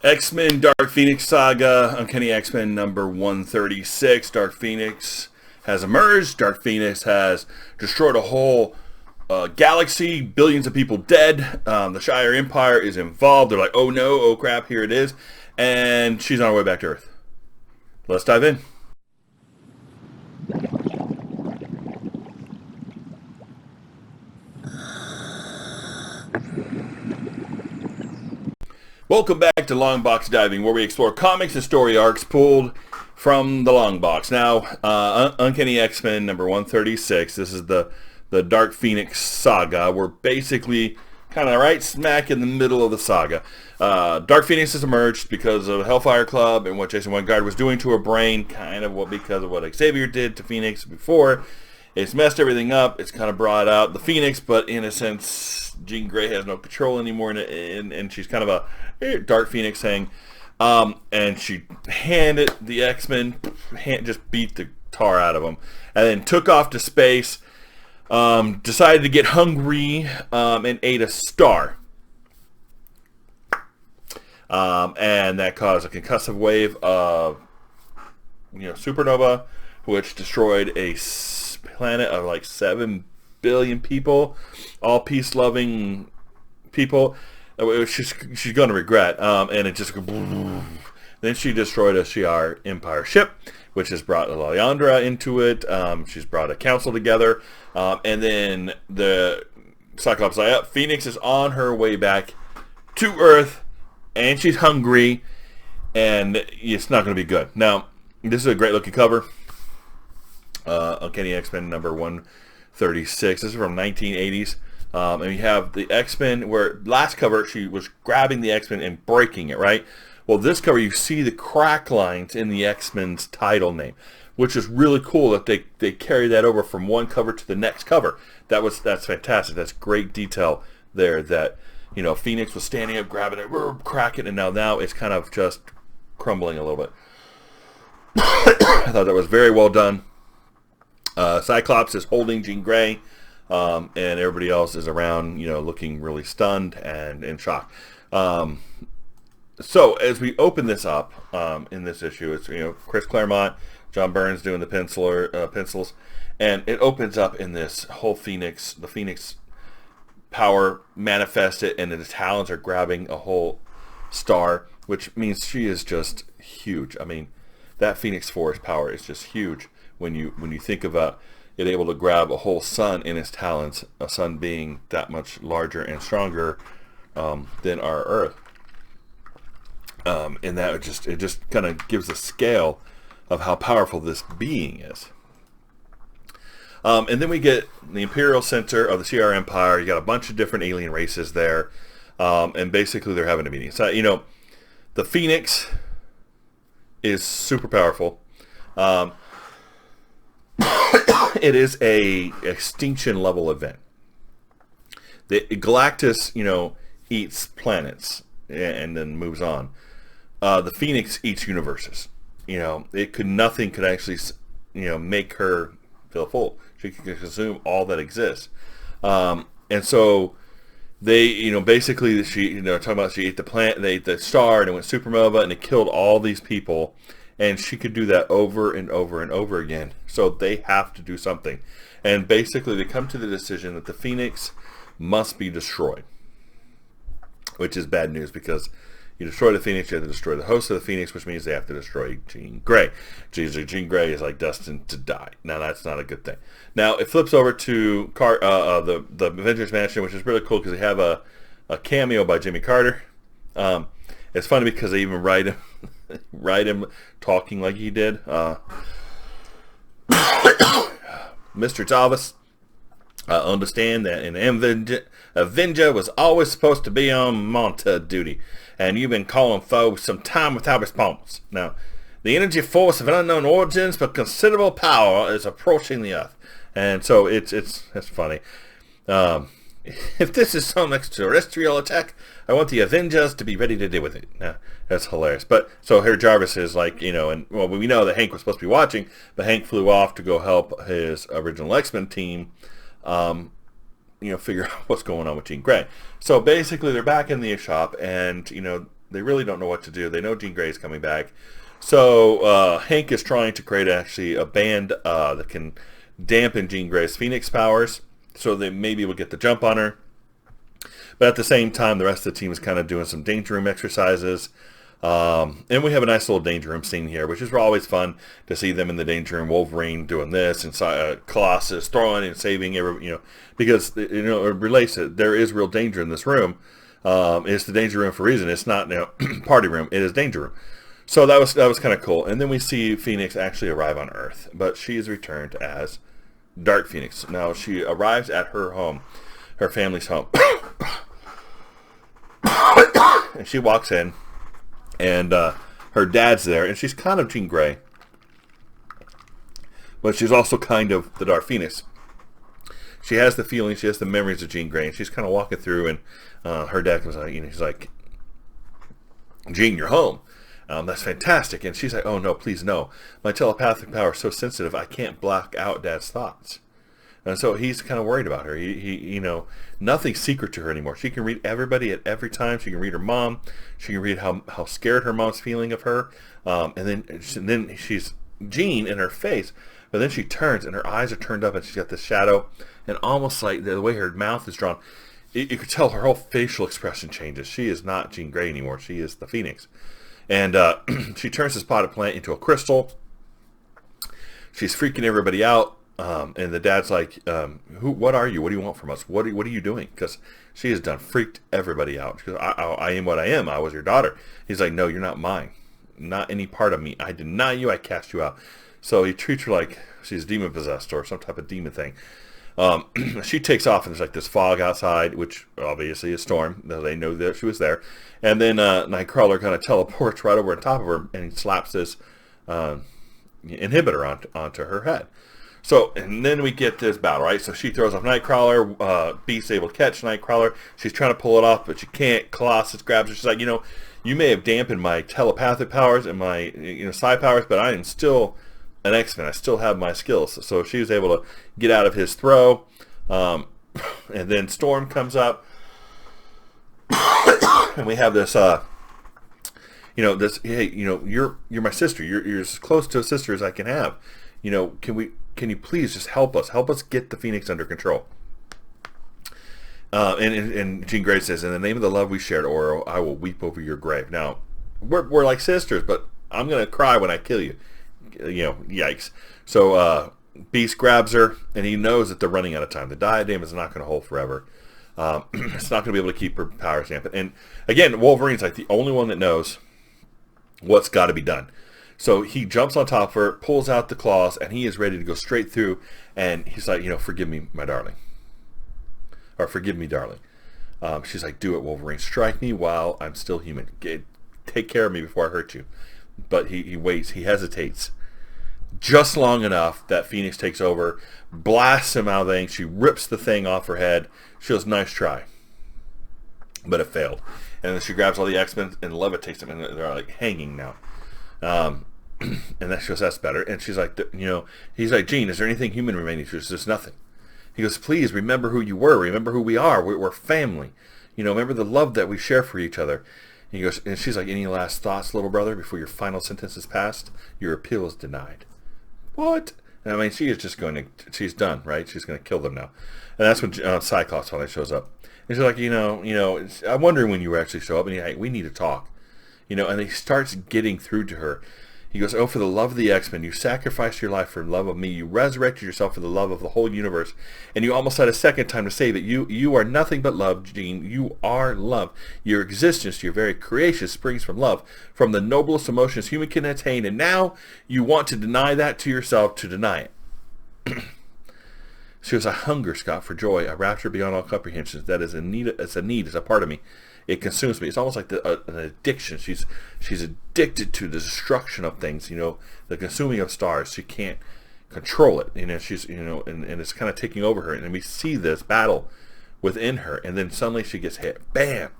X-Men Dark Phoenix Saga, Uncanny X-Men number 136. Dark Phoenix has emerged. Dark Phoenix has destroyed a whole galaxy, billions of people dead. The Shire Empire is involved. They're like, oh no, oh crap, here it is. And she's on her way back to Earth. Let's dive in. Welcome back to Long Box Diving, where we explore comics and story arcs pulled from the long box. Now, Uncanny X-Men number 136. This is the Dark Phoenix Saga. We're basically kind of right smack in the middle of the saga. Dark Phoenix has emerged because of Hellfire Club and what Jason Wingard was doing to her brain, because of what Xavier did to Phoenix before. It's messed everything up. It's kind of brought out the Phoenix, but in a sense, Jean Grey has no control anymore, and she's kind of a Dark Phoenix thing. And she handed the X-Men, just beat the tar out of them, and then took off to space. Decided to get hungry and ate a star. And that caused a concussive wave of supernova, which destroyed a planet of like 7 billion people, all peace-loving people. She's going to regret. And it just... Then she destroyed a Shi'ar Empire ship, which has brought Lilandra into it. She's brought a council together. And then the Cyclops is like, Phoenix is on her way back to Earth, and she's hungry, and it's not going to be good. Now, this is a great-looking cover. Uncanny X-Men number 136. This is from 1980s. And we have the X-Men, where last cover she was grabbing the X-Men and breaking it, right? Well, this cover, you see the crack lines in the X-Men's title name, which is really cool that they carry that over from one cover to the next cover. That's fantastic. That's great detail there that, Phoenix was standing up, grabbing it, cracking, and now it's kind of just crumbling a little bit. I thought that was very well done. Cyclops is holding Jean Grey, and everybody else is around, looking really stunned and in shock. So as we open this up in this issue, it's Chris Claremont, John Burns doing the pencils, and it opens up in this whole Phoenix, the Phoenix power manifested, and the talons are grabbing a whole star, which means she is just huge. I mean, that Phoenix Force power is just huge when you think about it able to grab a whole sun in its talons, a sun being that much larger and stronger than our Earth. And that it just kind of gives a scale of how powerful this being is. And then we get the Imperial Center of the Shi'ar Empire. You got a bunch of different alien races there, and basically they're having a meeting. So the Phoenix is super powerful. It is a extinction level event. The Galactus, eats planets and then moves on. The Phoenix eats universes. Nothing could actually, make her feel full. She can consume all that exists. And so they, basically she, talking about she ate the planet, they ate the star, and it went supernova, and it killed all these people. And she could do that over and over and over again. So they have to do something. And basically they come to the decision that the Phoenix must be destroyed. Which is bad news, because you destroy the Phoenix, you have to destroy the host of the Phoenix, which means they have to destroy Jean Grey. Jean Grey is like destined to die. Now that's not a good thing. Now it flips over to the Avengers Mansion, which is really cool because they have a cameo by Jimmy Carter. It's funny because they even write him talking like he did. Mr. Jarvis, I understand that an Avenger was always supposed to be on monitor duty, and you've been calling for some time without response. Now, the energy force of unknown origins but considerable power is approaching the Earth. And so it's funny. If this is some extraterrestrial attack, I want the Avengers to be ready to deal with it. Now, that's hilarious. But so here Jarvis is like, and well, we know that Hank was supposed to be watching, but Hank flew off to go help his original X-Men team, figure out what's going on with Jean Grey. So basically, they're back in the shop, and they really don't know what to do. They know Jean Grey is coming back. So Hank is trying to create actually a band that can dampen Jean Grey's Phoenix powers so they maybe will get the jump on her. But at the same time, the rest of the team is kind of doing some danger room exercises. And we have a nice little danger room scene here, which is always fun to see them in the danger room. Wolverine doing this, and Colossus throwing and saving every, because it relates to there is real danger in this room. It's the danger room for a reason. It's not party room. It is danger room. So that was kind of cool. And then we see Phoenix actually arrive on Earth, but she is returned as Dark Phoenix. Now she arrives at her home, her family's home, and she walks in. And her dad's there, and she's kind of Jean Grey, but she's also kind of the Dark Phoenix. She has the feelings, she has the memories of Jean Grey, and she's kind of walking through, and her dad comes out, he's like, Jean, you're home. That's fantastic. And she's like, oh no, please no. My telepathic power is so sensitive, I can't block out Dad's thoughts. And so he's kind of worried about her. He nothing's secret to her anymore. She can read everybody at every time. She can read her mom. She can read how scared her mom's feeling of her. And then she's Jean in her face, but then she turns and her eyes are turned up and she's got this shadow, and almost like the way her mouth is drawn, you could tell her whole facial expression changes. She is not Jean Grey anymore. She is the Phoenix. And she turns this potted plant into a crystal. She's freaking everybody out. And the dad's like, what are you? What do you want from us? What are you doing? Because she has freaked everybody out. She goes, I am what I am. I was your daughter. He's like, no, you're not mine. Not any part of me. I deny you. I cast you out. So he treats her like she's demon possessed or some type of demon thing. She takes off, and there's like this fog outside, which obviously is Storm. They know that she was there. And then Nightcrawler kind of teleports right over on top of her, and he slaps this inhibitor onto her head. So, and then we get this battle, right? So she throws off Nightcrawler. Beast's able to catch Nightcrawler. She's trying to pull it off, but she can't. Colossus grabs her. She's like, you may have dampened my telepathic powers and my psi powers, but I am still an X-Men. I still have my skills. So she was able to get out of his throw. And then Storm comes up. And we have this, hey, you're my sister. You're as close to a sister as I can have. Can you please just help us? Help us get the Phoenix under control. And Jean Grey says, in the name of the love we shared, Oro, I will weep over your grave. Now, we're like sisters, but I'm going to cry when I kill you. Yikes. So Beast grabs her, and he knows that they're running out of time. The diadem is not going to hold forever. It's not going to be able to keep her powers dampened. And again, Wolverine's like the only one that knows what's got to be done. So he jumps on top of her, pulls out the claws, and he is ready to go straight through. And he's like, forgive me, my darling. Or forgive me, darling. She's like, do it, Wolverine. Strike me while I'm still human. Take care of me before I hurt you. But he waits. He hesitates. Just long enough that Phoenix takes over, blasts him out of the thing. She rips the thing off her head. She goes, nice try. But it failed. And then she grabs all the X-Men and levitates them, and they're like hanging now. And that shows that's better. And she's like, he's like, Jean, is there anything human remaining? She goes, there's nothing. He goes, please remember who you were. Remember who we are. We're family. Remember the love that we share for each other. And he goes, and she's like, any last thoughts, little brother, before your final sentence is passed? Your appeal is denied. What? And I mean, she is just she's done, right? She's going to kill them now. And that's when Cyclops finally shows up. And she's like, I'm wondering when you actually show up. And he's like, we need to talk. And he starts getting through to her. He goes, oh, for the love of the X-Men, you sacrificed your life for the love of me. You resurrected yourself for the love of the whole universe. And you almost had a second time to say that you are nothing but love, Jean. You are love. Your existence, your very creation springs from love, from the noblest emotions human can attain. And now you want to deny that to yourself, to deny it. She goes, I hunger, Scott, for joy, a rapture beyond all comprehension. That is it's a part of me. It consumes me. It's almost like an addiction. She's addicted to the destruction of things. The consuming of stars. She can't control it. She's and it's kind of taking over her. And we see this battle within her. And then suddenly she gets hit. Bam!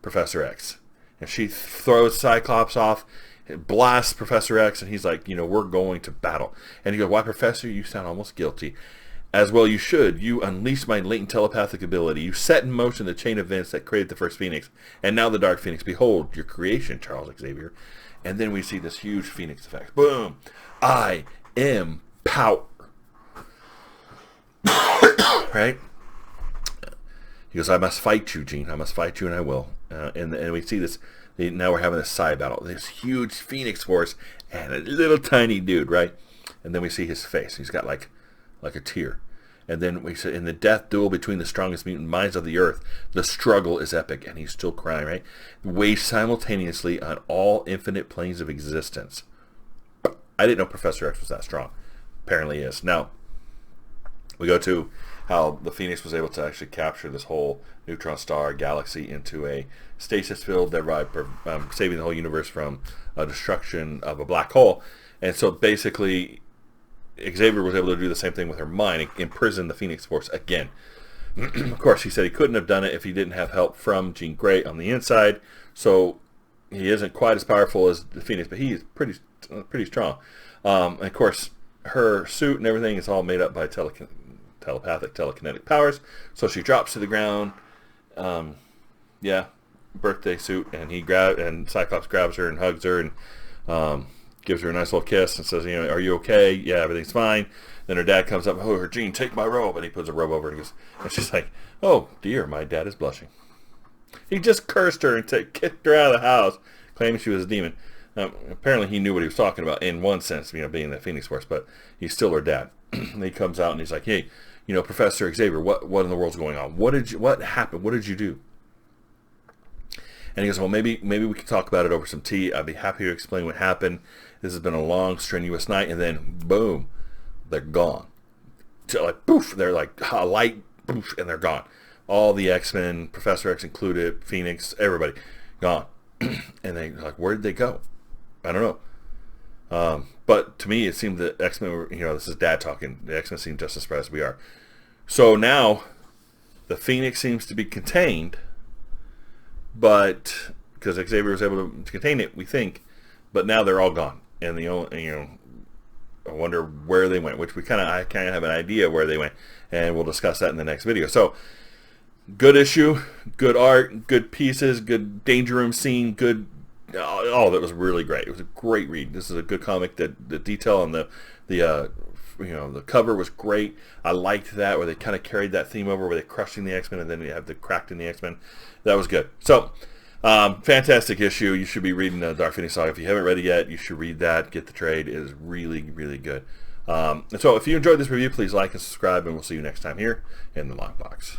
Professor X. And she throws Cyclops off, blasts Professor X, and he's like, we're going to battle. And he goes, why, Professor? You sound almost guilty. As well you should. You unleashed my latent telepathic ability. You set in motion the chain of events that created the first Phoenix. And now the Dark Phoenix. Behold, your creation, Charles Xavier. And then we see this huge Phoenix effect. Boom. I am power. Right? He goes, I must fight you, Jean. I must fight you, and I will. And we see this. Now we're having a side battle. This huge Phoenix force and a little tiny dude, right? And then we see his face. He's got like a tear. And then we say, in the death duel between the strongest mutant minds of the earth, the struggle is epic. And he's still crying, right? Waged simultaneously on all infinite planes of existence. I didn't know Professor X was that strong. Apparently he is. Now, we go to how the Phoenix was able to actually capture this whole neutron star galaxy into a stasis field, thereby saving the whole universe from a destruction of a black hole. And so basically, Xavier was able to do the same thing with her mind, imprison the Phoenix Force again. Of course, he said he couldn't have done it if he didn't have help from Jean Grey on the inside. So he isn't quite as powerful as the Phoenix, but he is pretty strong. And of course, her suit and everything is all made up by telepathic, telekinetic powers. So she drops to the ground. Birthday suit, and Cyclops grabs her and hugs her and gives her a nice little kiss and says, are you okay? Yeah, everything's fine. Then her dad comes up, her Jean, take my robe, and he puts a robe over her, and she's like, oh dear, my dad is blushing. He just cursed her and kicked her out of the house, claiming she was a demon. Apparently he knew what he was talking about in one sense, being the Phoenix Force, but he's still her dad. And he comes out and he's like, hey, Professor Xavier, what in the world's going on? What happened? What did you do? And he goes, well, maybe we could talk about it over some tea. I'd be happy to explain what happened. This has been a long, strenuous night. And then, boom, they're gone. So, like, poof, they're like a light, poof, and they're gone. All the X-Men, Professor X included, Phoenix, everybody, gone. And they're like, where did they go? I don't know. But to me, it seemed that X-Men were, this is Dad talking. The X-Men seem just as surprised as we are. So now, the Phoenix seems to be contained. But because Xavier was able to contain it, we think, but now they're all gone, and I wonder where they went. Which I kind of have an idea where they went, and we'll discuss that in the next video. So, good issue, good art, good pieces, good Danger Room scene, good. All of it was really great. It was a great read. This is a good comic. The detail on the cover was great. I liked that where they kind of carried that theme over, where they're crushing the X-Men and then you have the cracked in the X-Men. That was good. So, fantastic issue. You should be reading the Dark Phoenix Saga. If you haven't read it yet, you should read that. Get the trade. It is really, really good. And so if you enjoyed this review, please like and subscribe, and we'll see you next time here in the Lockbox.